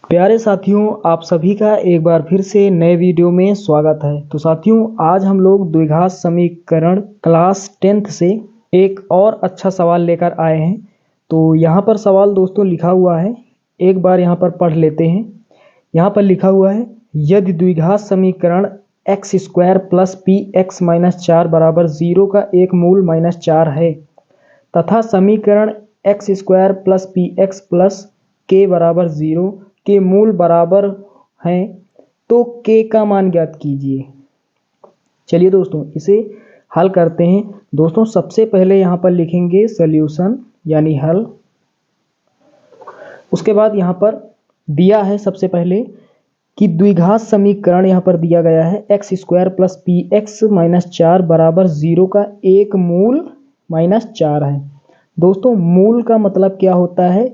प्यारे साथियों, आप सभी का एक बार फिर से नए वीडियो में स्वागत है। तो साथियों, आज हम लोग द्विघात समीकरण क्लास 10th से एक और अच्छा सवाल लेकर आए हैं। तो यहाँ पर सवाल दोस्तों लिखा हुआ है, एक बार यहाँ पर पढ़ लेते हैं। यहाँ पर लिखा हुआ है, यदि द्विघात समीकरण x square plus P x minus 4 बराबर 0 का एक मूल माइनस 4 है तथा समीकरण x square plus P x plus के बराबर 0 के मूल बराबर हैं, तो के का मान ज्ञात कीजिए। चलिए दोस्तों, इसे हल करते हैं। दोस्तों, सबसे पहले यहाँ पर लिखेंगे सॉल्यूशन यानी हल। उसके बाद यहाँ पर दिया है सबसे पहले कि द्विघात समीकरण यहाँ पर दिया गया है x square plus P x minus 4 बराबर 0 का एक मूल माइनस 4 है। दोस्तों, मूल का मतलब क्या होता है?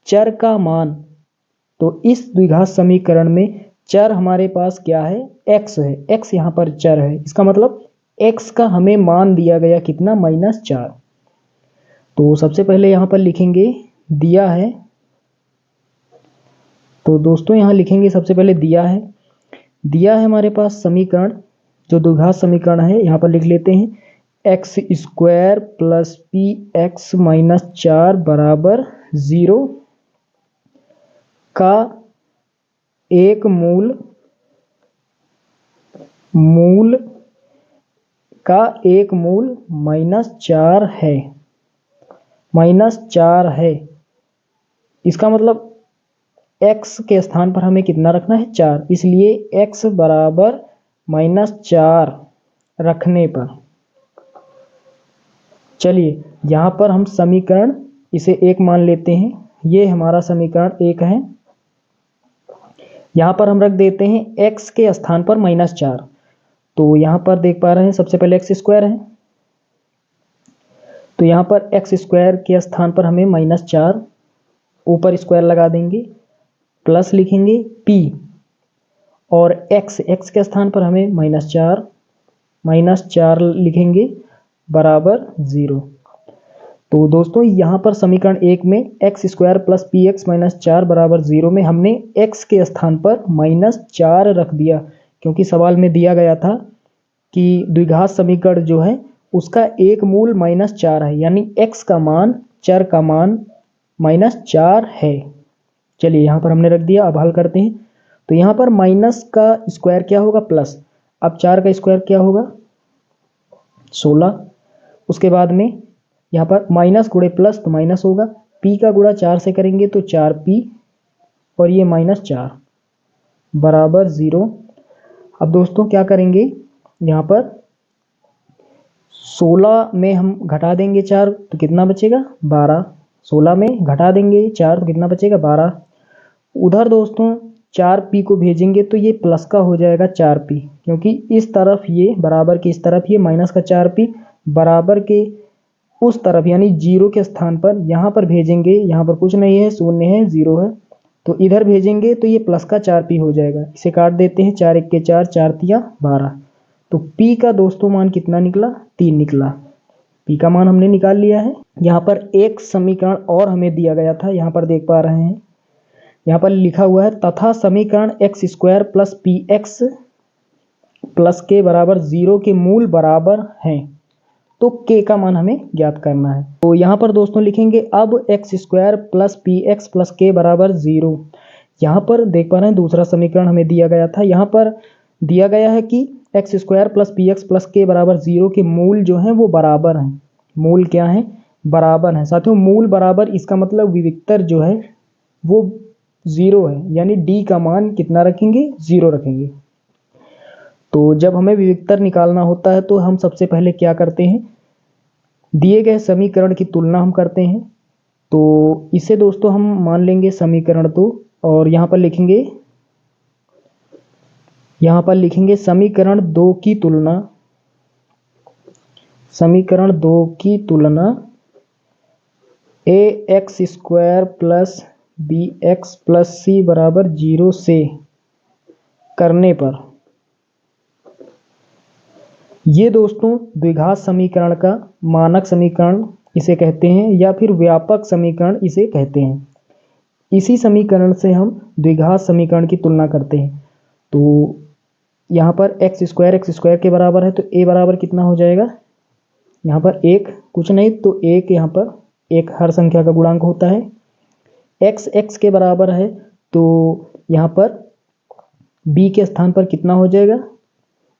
चर का मान। तो इस द्विघात समीकरण में चर हमारे पास क्या है? x है। x यहाँ पर चर है, इसका मतलब x का हमें मान दिया गया कितना? -4। तो सबसे पहले यहाँ पर लिखेंगे दिया है। तो दोस्तों यहाँ लिखेंगे सबसे पहले दिया है हमारे पास समीकरण, जो द्विघात समीकरण है यहाँ पर लिख लेते हैं x square plus P x minus 4 बराबर 0 का एक मूल -4 है। -4 है, इसका मतलब x के स्थान पर हमें कितना रखना है? 4, इसलिए x बराबर -4 रखने पर, चलिए यहाँ पर हम समीकरण इसे 1 मान लेते हैं। ये हमारा समीकरण 1 है। यहाँ पर हम रख देते हैं x के स्थान पर -4। तो यहाँ पर देख पा रहे हैं सबसे पहले एक्स स्क्वायर है, तो यहाँ पर एक्स स्क्वायर के स्थान पर हमें -4 ऊपर स्क्वायर लगा देंगे, प्लस लिखेंगे p और x के स्थान पर हमें -4 लिखेंगे बराबर 0। तो दोस्तों यहाँ पर समीकरण 1 में x square plus P x minus 4 बराबर 0 में हमने x के स्थान पर -4 रख दिया, क्योंकि सवाल में दिया गया था कि द्विघात समीकरण जो है उसका एक मूल -4 है, यानी x का मान, चर का मान -4 है। चलिए यहाँ पर हमने रख दिया। अब हल करते हैं। तो यहाँ पर माइनस का स्क्वायर क्या होगा? प्लस। अब 4 का स्क्वायर क्या होगा? 16। उसके बाद में यहाँ पर माइनस गुणे प्लस तो माइनस होगा, p का गुणा 4 से करेंगे तो 4p और ये -4 बराबर 0। अब दोस्तों क्या करेंगे? यहाँ पर 16 में हम घटा देंगे 4 तो कितना बचेगा? 12। 16 में घटा देंगे 4 तो कितना बचेगा? 12। उधर दोस्तों 4p को भेजेंगे तो ये प्लस का हो जाएगा 4p, क्योंकि इस तरफ ये बराबर के इस तरफ ये माइनस का 4p बराबर के उस तरफ यानी 0 के स्थान पर यहाँ पर भेजेंगे। यहाँ पर कुछ नहीं है, शून्य है, 0 है, तो इधर भेजेंगे तो ये प्लस का 4p हो जाएगा। इसे काट देते हैं, 4 1 के 4, 4 तिया 12। तो p का दोस्तों मान कितना निकला? 3 निकला। p का मान हमने निकाल लिया है। यहाँ पर एक समीकरण और हमें दिया गया था, यहाँ पर देख पा रहे हैं, यहाँ पर लिखा हुआ है तथा समीकरण x square plus P x plus के बराबर 0 के मूल बराबर हैं, तो k का मान हमें ज्ञात करना है। तो यहाँ पर दोस्तों लिखेंगे अब x square plus P x plus के बराबर 0। यहाँ पर देख पा रहे हैं दूसरा समीकरण हमें दिया गया था, यहाँ पर दिया गया है कि x square plus P x plus के बराबर 0 के मूल जो हैं वो बराबर हैं। मूल क्या है? बराबर हैं। साथियों, मूल बराबर, इसका मतलब विविक्तर जो है वो 0 है, यानी d का मान कितना रखेंगे? 0 रखेंगे। तो जब हमें विविक्तर निकालना होता है तो हम सबसे पहले क्या करते हैं? दिए गए समीकरण की तुलना हम करते हैं। तो इसे दोस्तों हम मान लेंगे समीकरण 2 और यहाँ पर लिखेंगे समीकरण 2 की तुलना। समीकरण 2 की तुलना a x square plus b x plus c बराबर 0 से करने पर, ये दोस्तों द्विघात समीकरण का मानक समीकरण इसे कहते हैं, या फिर व्यापक समीकरण इसे कहते हैं। इसी समीकरण से हम द्विघात समीकरण की तुलना करते हैं। तो यहाँ पर एक्स स्क्वायर के बराबर है, तो ए बराबर कितना हो जाएगा, यहाँ पर एक कुछ नहीं तो एक, यहाँ पर एक हर संख्या का गुणांक होता है। एक्स के बराबर है, तो यहाँ पर बी के स्थान पर कितना हो जाएगा,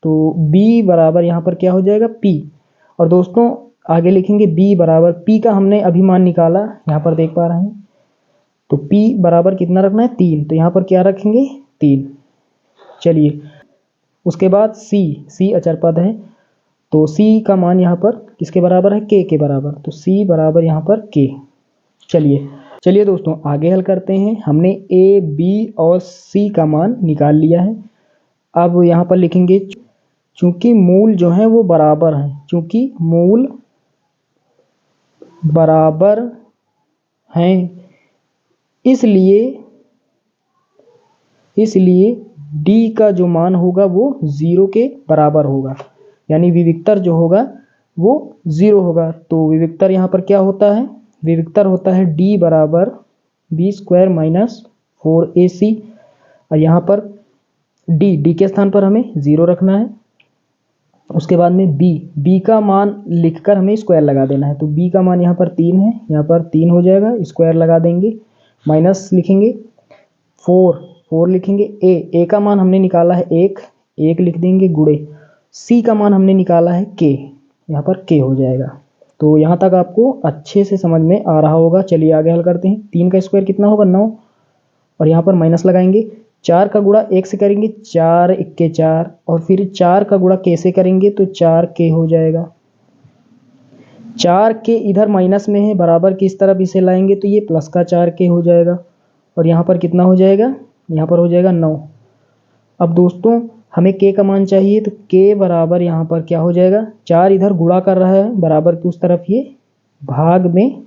तो बी बराबर यहाँ पर क्या हो जाएगा, पी। और दोस्तों आगे लिखेंगे बी बराबर पी का हमने अभी मान निकाला, यहाँ पर देख पा रहे हैं। तो p बराबर कितना रखना है, 3, तो यहाँ पर क्या रखेंगे, 3। चलिए उसके बाद c अचर पद है, तो c का मान यहाँ पर किसके बराबर है, k के बराबर, तो c बराबर यहाँ पर k। चलिए दोस्तों आगे हल करते हैं। हमने a, b और c का मान निकाल लिया है। अब यहाँ पर लिखेंगे चूंकि मूल जो है वो बराबर हैं, चूंकि मूल बराबर हैं, इसलिए d का जो मान होगा वो 0 के बराबर होगा, यानी विविक्तर जो होगा वो 0 होगा। तो विविक्तर यहाँ पर क्या होता है, विविक्तर होता है d बराबर b स्क्वायर माइनस 4ac। और यहाँ पर d के स्थान पर हमें 0 रखना है। उसके बाद में b का मान लिखकर हमें स्क्वायर लगा देना है। तो b का मान यहाँ पर 3 है, यहाँ पर 3 हो जाएगा, स्क्वायर लगा देंगे, माइनस लिखेंगे 4 लिखेंगे। a का मान हमने निकाला है 1 लिख देंगे, गुणे c का मान हमने निकाला है k, यहाँ पर k हो जाएगा। तो यहाँ तक आपको अच्छे से समझ में आ रहा होगा। चलिए आगे हल करते हैं। 3 का स्क्वायर कितना होगा, 9, और यहाँ पर माइनस लगाएंगे। 4 का गुणा 1 से करेंगे, 4 × 4, और फिर 4 का गुणा k से करेंगे तो 4k हो जाएगा। 4k इधर माइनस में है, बराबर की इस तरफ इसे लाएंगे तो ये प्लस का 4k हो जाएगा। और यहाँ पर कितना हो जाएगा, यहाँ पर हो जाएगा 9। अब दोस्तों हमें k का मान चाहिए, तो k बराबर यहाँ पर क्या हो जाएगा, 4 इधर गुणा कर रहा है, बराबर की उस तरफ ये भाग में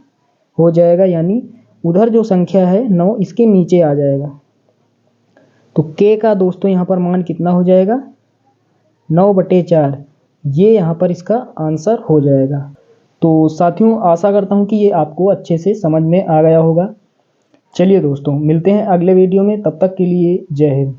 हो जाएगा, यानी उधर जो संख्या है 9 इसके नीचे आ जाएगा। तो k का दोस्तों यहाँ पर मान कितना हो जाएगा, 9/4। ये यहाँ पर इसका आंसर हो जाएगा। तो साथियों आशा करता हूँ कि ये आपको अच्छे से समझ में आ गया होगा। चलिए दोस्तों मिलते हैं अगले वीडियो में, तब तक के लिए जय हिंद।